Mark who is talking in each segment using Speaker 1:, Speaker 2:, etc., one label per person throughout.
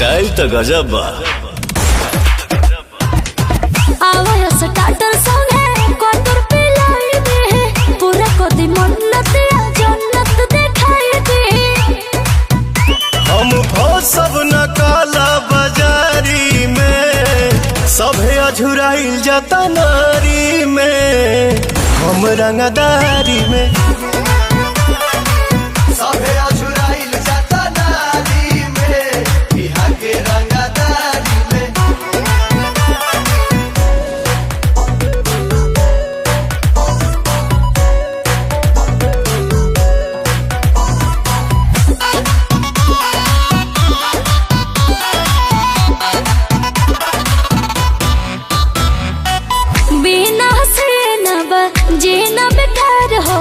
Speaker 1: Style तो गजब बा।
Speaker 2: आवाज स्टार्टर सॉन्ग है कोतुर पे लाई दे पूरा कोदी मन्नत या जन्नत दिखाई दे।
Speaker 1: हम सब न काला बाजारी में सभे अझुराइल जाता नारी में हम रंगदारी में
Speaker 3: सभे अझुराइल जाता नारी में बिहार के रंगदारी में।
Speaker 2: बिना से न जीना बेकार हो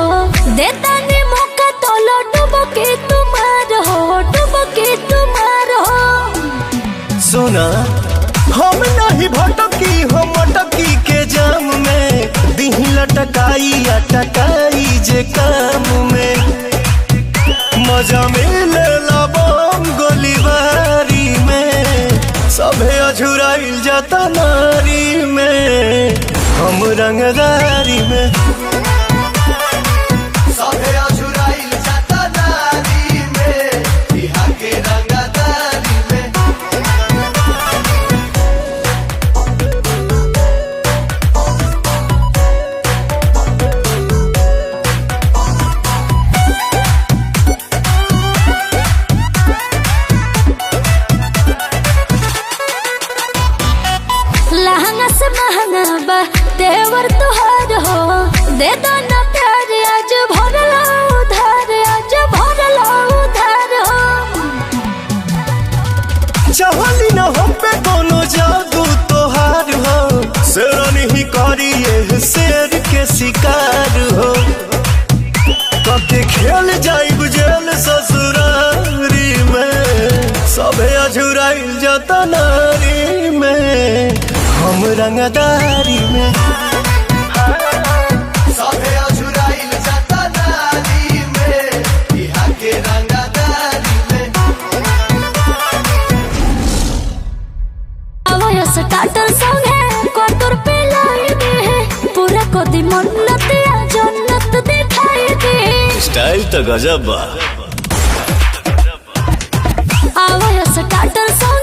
Speaker 2: देता ने मौका तो डूबो के तुम्हार हो।
Speaker 1: सुना हम नहीं भटकी हम मटकी के जाम में दिही लटकाई अटकाई जे काम में मजा मिले बम गोलीबारी में सभे अझुराइल जाता नारी में हम रंगदारी में
Speaker 3: सभे अझुराइल जाता नारी में बिहार के रंगदारी में।
Speaker 2: लहंगा से महंगा बा तेवर तुहार हो दे दो ना प्यार आज भरला उधार हो।
Speaker 1: चाहली न हम पे कोनो जादू तोहार हो शेरनी ही करिए शेर के शिकार हो कके खेल जाइब जेल ससुरारी में सभे अझुराइल जाता नारी में हम रंगदारी में
Speaker 3: सभे अझुराइल जाता नारी में बिहार के रंगदारी में।
Speaker 2: आवाज स्टार्टर सॉन्ग है कोतुर पे लाई दे पूरा कोदी मन्नत या जन्नत दिखाई दे।
Speaker 1: स्टाइल तो गजब बा।
Speaker 2: आवाज स्टार्टर सॉन्ग